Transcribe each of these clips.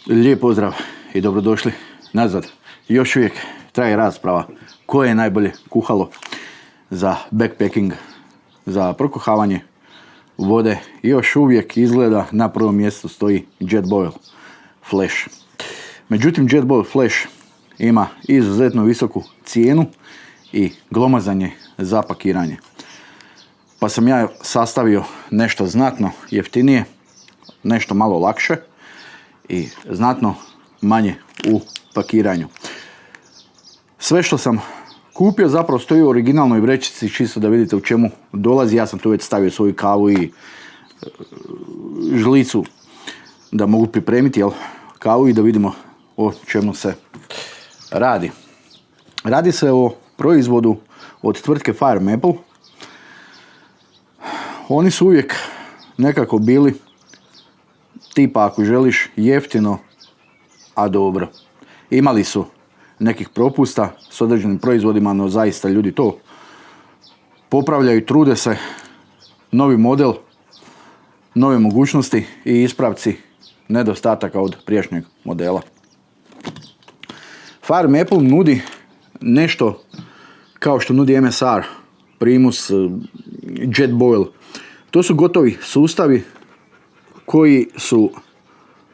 Lijep pozdrav i dobrodošli nazad. Još uvijek traje rasprava koje je najbolje kuhalo za backpacking, za prokuhavanje vode. Još uvijek izgleda na prvom mjestu stoji Jetboil Flash. Međutim, Jetboil Flash ima izuzetno visoku cijenu i glomazanje za pakiranje. Pa sam ja sastavio nešto znatno jeftinije, nešto malo lakše i znatno manje u pakiranju. Sve što sam kupio zapravo stoji u originalnoj vrećici, čisto da vidite u čemu dolazi. Ja sam tu već stavio svoju kavu i žlicu da mogu pripremiti kavu i da vidimo o čemu se radi. Radi se o proizvodu od tvrtke Fire Maple. Oni su uvijek nekako bili tipa ako želiš jeftino, a dobro. Imali su nekih propusta s određenim proizvodima, no zaista ljudi to popravljaju, trude se, novi model, nove mogućnosti i ispravci nedostataka od prijašnjeg modela. Fire Maple nudi nešto kao što nudi MSR, Primus, Jetboil. To su gotovi sustavi koji su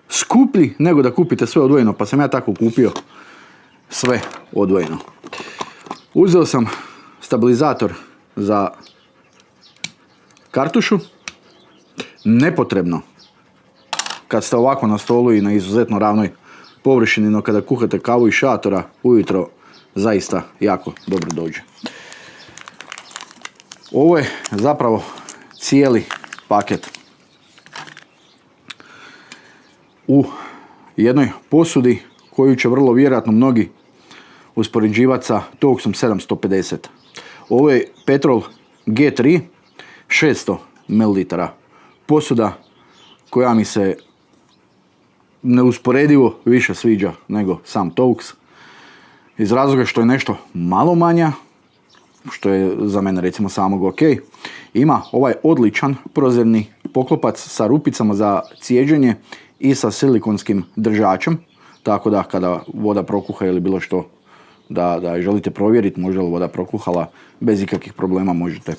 skuplji nego da kupite sve odvojeno, pa sam ja tako kupio sve odvojeno. Uzeo sam stabilizator za kartušu. Nepotrebno kad ste ovako na stolu i na izuzetno ravnoj površini, no kada kuhate kavu iz šatora ujutro zaista jako dobro dođe. Ovo je zapravo cijeli paket. U jednoj posudi koju će vrlo vjerojatno mnogi uspoređivati sa Toxom 750. Ovo je Petrol G3 600 ml. Posuda koja mi se neusporedivo više sviđa nego sam Tox. Iz razloga što je nešto malo manja, što je za mene recimo samog ok. Ima ovaj odličan prozirni poklopac sa rupicama za cijeđenje i sa silikonskim držačem, tako da kada voda prokuha ili bilo što da želite provjeriti može li voda prokuhala, bez ikakvih problema možete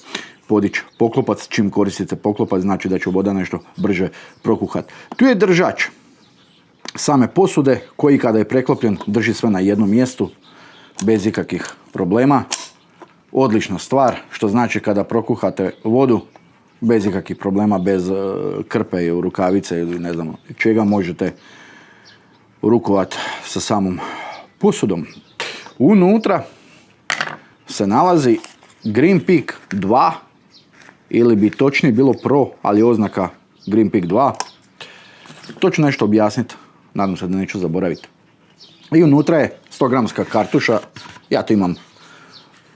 podići poklopac. Čim koristite poklopac znači da će voda nešto brže prokuhati. Tu je držač same posude koji kada je preklopljen drži sve na jednom mjestu bez ikakvih problema. Odlična stvar, što znači kada prokuhate vodu bez ikakvih problema, bez krpe u rukavice ili ne znam čega, možete rukovati sa samom posudom. Unutra se nalazi Green Peak 2 ili bi točnije bilo Pro, ali oznaka Green Peak 2. To ću nešto objasniti, nadam se da neću zaboraviti. I unutra je 100 gramska kartuša, ja tu imam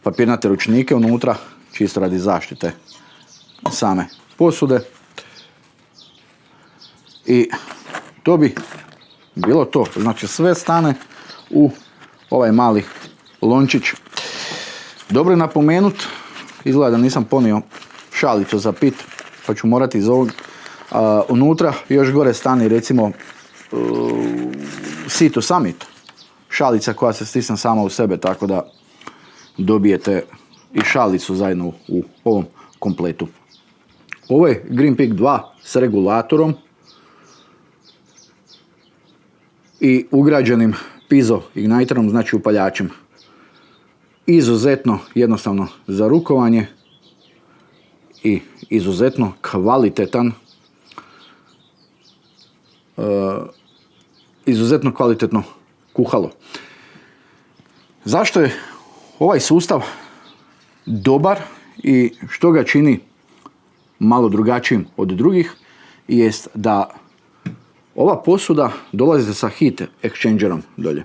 papirnate ručnike unutra, čisto radi zaštite same posude. I to bi bilo to. Znači sve stane u ovaj mali lončić. Dobro je napomenut, izgleda da nisam ponio šalicu za pit, pa ću morati iz ovog. Unutra još gore stane recimo Sea2 Summit, šalica koja se stisne sama u sebe, tako da dobijete i šalicu zajedno u ovom kompletu. Ovo je Green Peak 2 s regulatorom i ugrađenim piezo igniterom, znači upaljačem. Izuzetno jednostavno za rukovanje i izuzetno kvalitetan, izuzetno kvalitetno kuhalo. Zašto je ovaj sustav dobar i što ga čini malo drugačijim od drugih, jest da ova posuda dolazi sa heat exchangerom dolje.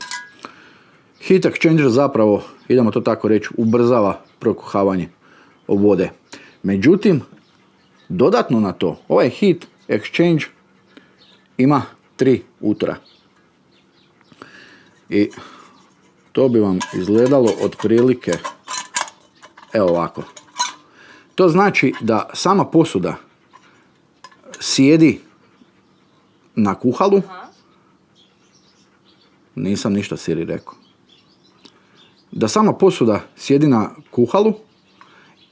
Heat exchanger zapravo, idemo to tako reći, ubrzava prokuhavanje vode. Međutim, dodatno na to, ovaj heat exchange ima 3 utora. I to bi vam izgledalo otprilike evo ovako. To znači da sama posuda sjedi na kuhalu nisam ništa Siri rekao. Da sama posuda sjedi na kuhalu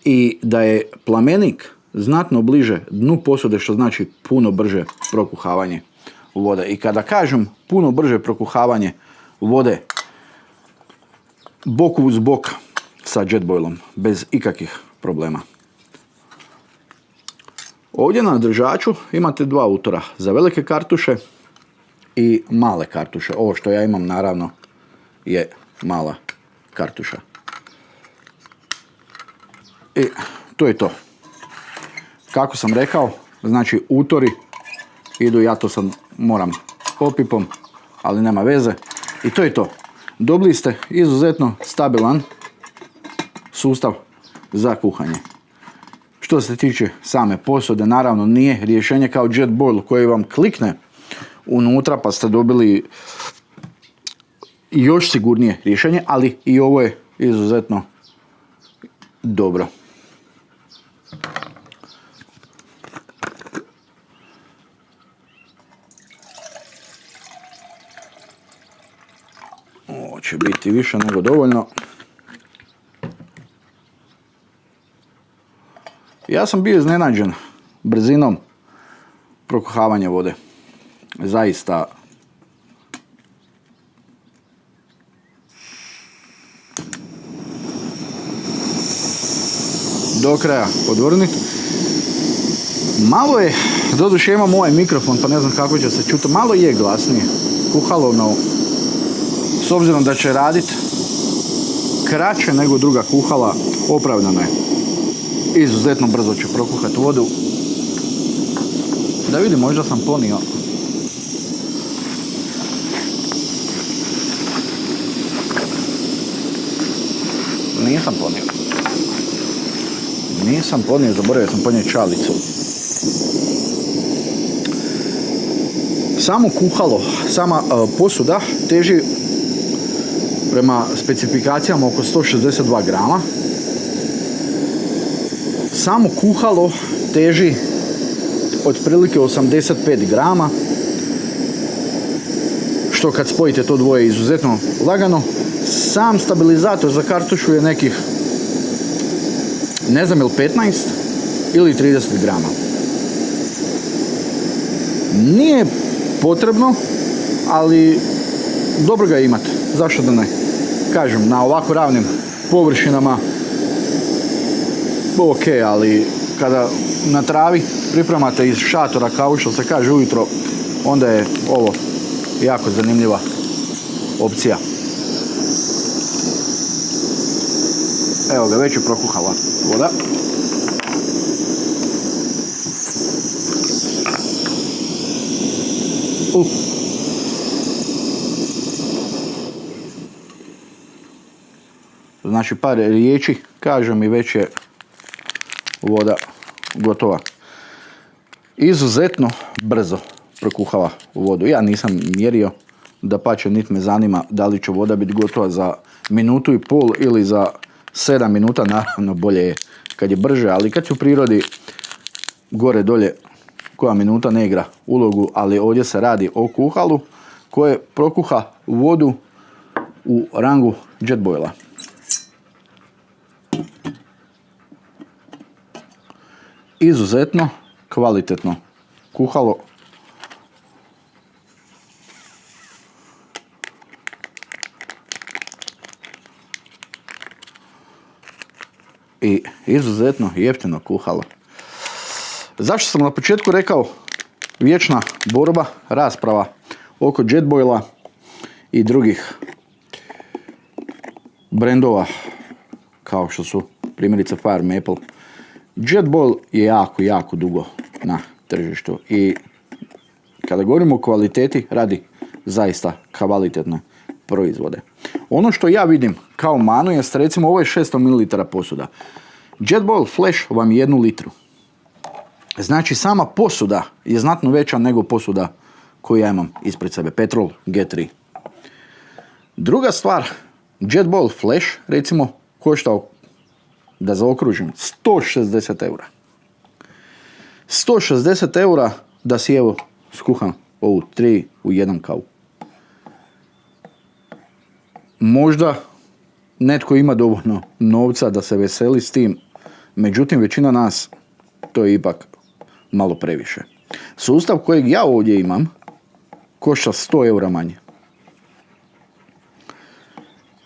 i da je plamenik znatno bliže dnu posude, što znači puno brže prokuhavanje vode. I kada kažem puno brže prokuhavanje vode, bok uz bok sa Jetboilom, bez ikakvih problema. Ovdje na držaču imate dva utora, za velike kartuše i male kartuše. Ovo što ja imam naravno je mala kartuša. I to je to. Kako sam rekao, znači utori idu, ja to sad moram popipom, ali nema veze. I to je to. Dobili ste izuzetno stabilan sustav za kuhanje. Što se tiče same posude, naravno nije rješenje kao Jetboil koji vam klikne unutra pa ste dobili još sigurnije rješenje, ali i ovo je izuzetno dobro. Ovo će biti više nego dovoljno. Ja sam bio iznenađen brzinom prokuhavanja vode. Zaista do kraja odvrniti. Malo je, doduše imam ovaj mikrofon pa ne znam kako će se čuti, malo je glasnije kuhalo, no s obzirom da će raditi kraće nego druga kuhala, opravdano je. Izuzetno brzo će prokuhati vodu. Da vidim, možda sam ponio. Nisam ponio, zaboravio sam ponijeti čalicu. Samo kuhalo, sama posuda teži prema specifikacijama oko 162 grama. Samo kuhalo teži otprilike 85 grama, što kad spojite to dvoje izuzetno lagano. Sam stabilizator za kartušu je nekih, ne znam, ili 15 ili 30 grama. Nije potrebno, ali dobro ga imati, zašto da ne. Kažem, na ovako ravnim površinama ok, ali kada na travi pripremate iz šatora, kao što se kaže ujutro, onda je ovo jako zanimljiva opcija. Evo ga, već je prokuhala voda. Znači par riječi kažem i već je voda gotova. Izuzetno brzo prokuhava vodu. Ja nisam mjerio, dapače niti me zanima da li će voda biti gotova za minutu i pol ili za 7 minuta. Naravno bolje je kad je brže, ali kad je u prirodi gore dolje koja minuta ne igra ulogu, ali ovdje se radi o kuhalu koje prokuha vodu u rangu Jetboila. Izuzetno kvalitetno kuhalo. I izuzetno jeftino kuhalo. Zašto sam na početku rekao vječna borba, rasprava oko Jetboila i drugih brendova kao što su primjerice Fire Maple. Jetboil je jako dugo na tržištu i kada govorimo o kvaliteti radi zaista kvalitetne proizvode. Ono što ja vidim kao manu jest, recimo ovo je 600 ml posuda. Jetboil Flash vam je 1 litru. Znači sama posuda je znatno veća nego posuda koju ja imam ispred sebe, Petrol G3. Druga stvar, Jetboil Flash recimo koštao, da zaokružim, 160 eura. 160 eura da si evo skuham ovu 3 u 1 kavu. Možda netko ima dovoljno novca da se veseli s tim, međutim većina nas to je ipak malo previše. Sustav kojeg ja ovdje imam košta 100 eura manje.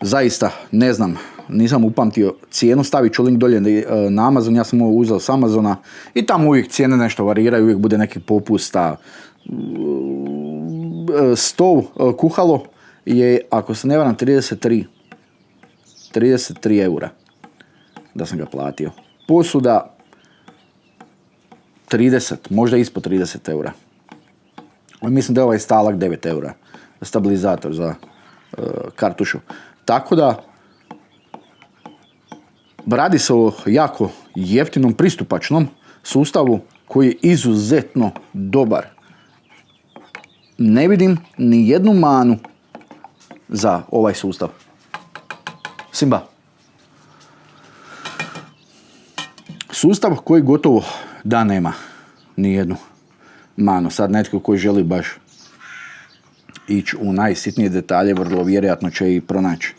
Zaista, ne znam, nisam upamtio cijenu, stavit ću link dolje na Amazon, ja sam ovo uzeo s Amazona i tamo uvijek cijene nešto variraju, uvijek bude neki popusta. Stov, kuhalo je, ako se ne varam, 33 eura da sam ga platio. Posuda 30, možda ispod 30 eura. Mislim da je ovaj stalak 9 eura. Stabilizator za kartušu. Tako da radi se o jako jeftinom, pristupačnom sustavu koji je izuzetno dobar. Ne vidim ni jednu manu za ovaj sustav. Simba. Sustav koji gotovo da nema ni jednu manu. Sad netko koji želi baš ići u najsitnije detalje, vrlo vjerojatno će i pronaći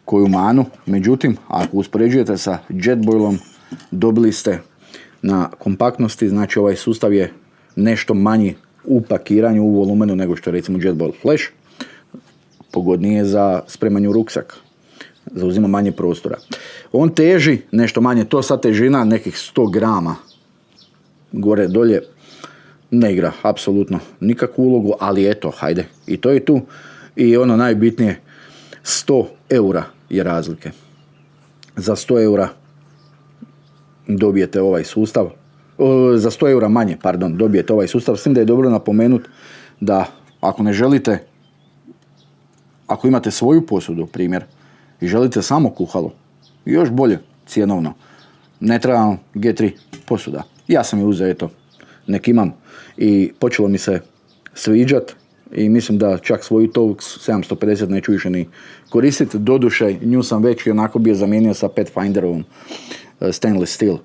koju manu. Međutim, ako uspoređujete sa Jetboilom, dobili ste na kompaktnosti, znači ovaj sustav je nešto manji u pakiranju, u volumenu nego što je recimo Jetboil Flash. Pogodnije za spremanje u ruksak. Zauzima manje prostora. On teži nešto manje, to sad težina nekih 100 grama. Gore dolje ne igra apsolutno nikakvu ulogu, ali eto, hajde, i to je tu. I ono najbitnije, 100 eura je razlike. Za 100 eura dobijete ovaj sustav, za 100 eura manje, dobijete ovaj sustav, s tim da je dobro napomenuti da ako ne želite, ako imate svoju posudu, primjer, i želite samo kuhalo, još bolje cjenovno, ne treba vam G3 posuda. Ja sam je uzeo, eto, nek imam i počelo mi se sviđat i mislim da čak svoju Toux 750 neću više ni koristiti. Doduše, nju sam već i onako bio zamijenio sa Pathfinderovom stainless steel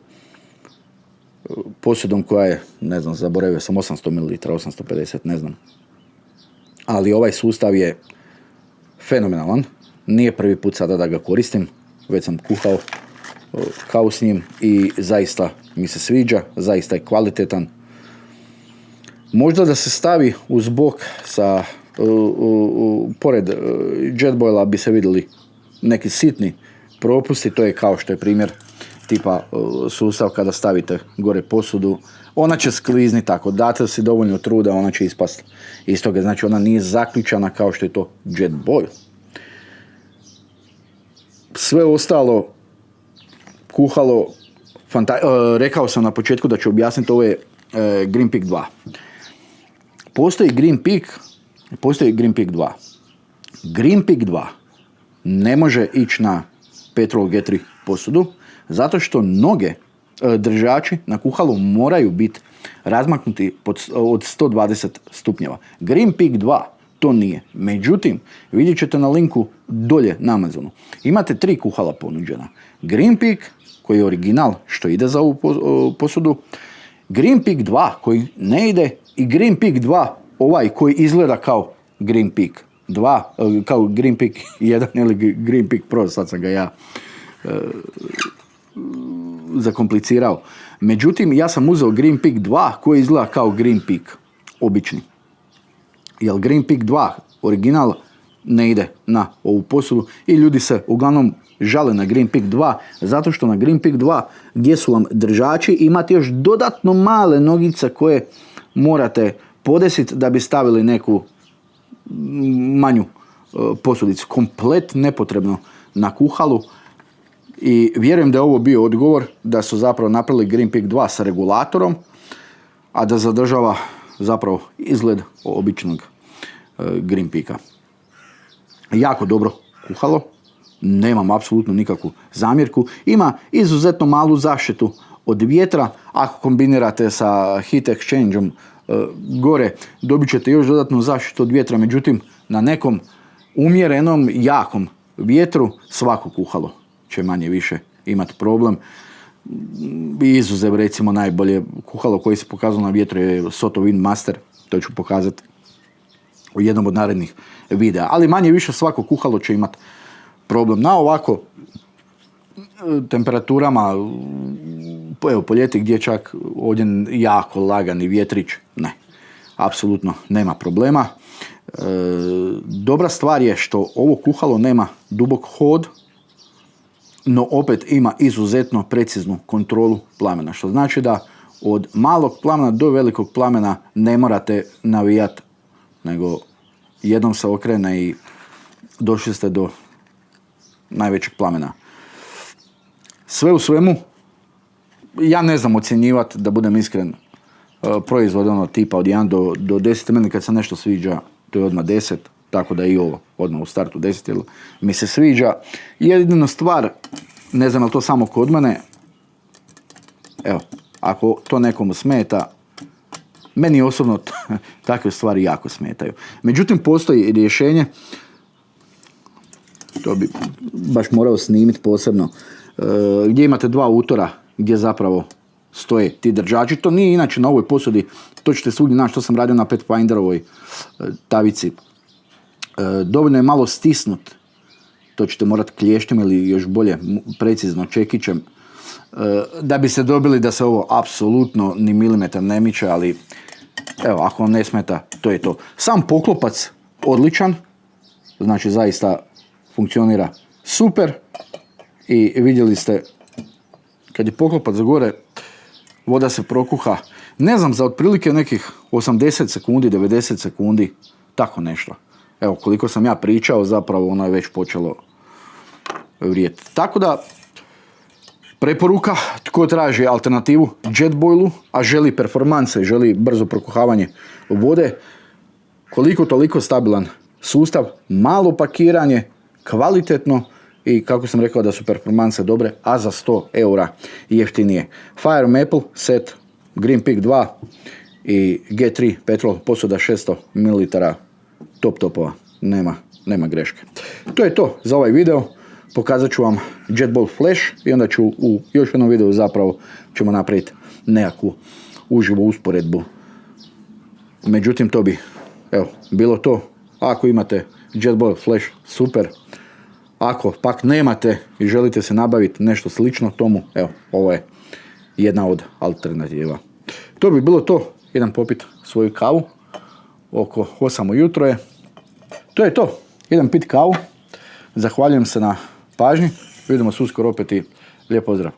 posudom koja je, ne znam, zaboravio sam 800 ml, 850, ne znam. Ali ovaj sustav je fenomenalan. Nije prvi put sada da ga koristim, već sam kuhao kao s njim i zaista mi se sviđa, zaista je kvalitetan. Možda da se stavi uz bok sa, pored Jetboila bi se vidjeli neki sitni propusti, to je kao što je primjer tipa sustav kada stavite gore posudu, ona će sklizniti, ako date si dovoljno truda, ona će ispast iz toga, znači ona nije zaključana kao što je to Jetboil. Sve ostalo, kuhalo, rekao sam na početku da ću objasniti, ovo je Green Peak 2. Postoji Green Peak 2. Green Peak 2 ne može ići na Petrol G3 posudu, zato što noge držači na kuhalu moraju biti razmaknuti od 120 stupnjeva. Green Peak 2 to nije. Međutim, vidjet ćete na linku dolje na Amazonu. Imate 3 kuhala ponuđena. Green Peak, koji je original, što ide za ovu posudu. Green Peak 2, koji ne ide. I Green Peak 2, ovaj koji izgleda kao Green Peak 2, kao Green Peak 1 ili Green Peak Pro, sad sam ga ja zakomplicirao. Međutim, ja sam uzeo Green Peak 2 koji izgleda kao Green Peak obični. Jer Green Peak 2 original ne ide na ovu posudu i ljudi se uglavnom žale na Green Peak 2 zato što na Green Peak 2 gdje su vam držači imate još dodatno male nogice koje morate podesiti da bi stavili neku manju posudicu. Komplet nepotrebno na kuhalu i vjerujem da je ovo bio odgovor da su zapravo napravili Green Peak 2 sa regulatorom, a da zadržava zapravo izgled običnog Green Peaka. Jako dobro kuhalo, nemam apsolutno nikakvu zamjerku. Ima izuzetno malu zaštitu od vjetra. Ako kombinirate sa heat exchangeom gore, dobit ćete još dodatnu zaštitu od vjetra. Međutim, na nekom umjerenom, jakom vjetru svako kuhalo će manje više imati problem. Izuzev recimo najbolje kuhalo koji se pokazalo na vjetru je Soto Wind Master, to ću pokazati u jednom od narednih videa. Ali manje više svako kuhalo će imati problem. Na ovako temperaturama, evo po ljeti gdje čak ovdje jako lagani vjetrić, ne, apsolutno nema problema. Dobra stvar je što ovo kuhalo nema dubok hod, no opet ima izuzetno preciznu kontrolu plamena, što znači da od malog plamena do velikog plamena ne morate navijati, nego jednom se okrene i došli ste do najvećeg plamena. Sve u svemu, ja ne znam ocjenjivati, da budem iskren, proizvod ono tipa od 1 do 10, meni kad se nešto sviđa, to je odmah 10, tako da i ovo odmah u startu 10, jer mi se sviđa. Jedina stvar, ne znam je li to samo kod mene, evo, ako to nekomu smeta, meni osobno takve stvari jako smetaju. Međutim, postoji rješenje, to bi baš morao snimiti posebno, gdje imate 2 utora gdje zapravo stoje ti držači. To nije inače na ovoj posudi, to ćete svugdje naći, što sam radio na Pathfinderovoj tavici. Dovoljno je malo stisnut, to ćete morati klješćem ili još bolje precizno čekićem, da bi se dobili da se ovo apsolutno ni milimetar ne miče, ali evo, ako vam ne smeta, to je to. Sam poklopac odličan, znači zaista funkcionira super i vidjeli ste kad je poklopac za gore, voda se prokuha, ne znam, za otprilike nekih 80 sekundi, 90 sekundi, tako nešto. Evo, koliko sam ja pričao, zapravo ono je već počelo vrijeti. Tako da, preporuka, tko traži alternativu Jetboilu, a želi performanse, želi brzo prokuhavanje vode, koliko toliko stabilan sustav, malo pakiranje, kvalitetno i kako sam rekao da su performanse dobre, a za 100 eura jeftinije. Fire Maple set Green Peak 2 i G3 Petrol posuda 600 ml, top topova, nema greške. To je to za ovaj video. Pokazat ću vam Jetboil Flash i onda ću u još jednom videu zapravo ćemo napraviti nekakvu uživu usporedbu. Međutim, to bi bilo to. Ako imate Jetboil Flash, super. Ako pak nemate i želite se nabaviti nešto slično tomu, evo, ovo je jedna od alternativa. To bi bilo to. Idem popiti svoju kavu. Oko 8 ujutro je. To je to. Idem piti kavu. Zahvaljujem se na pažnji. Vidimo se uskoro opet i lijep pozdrav.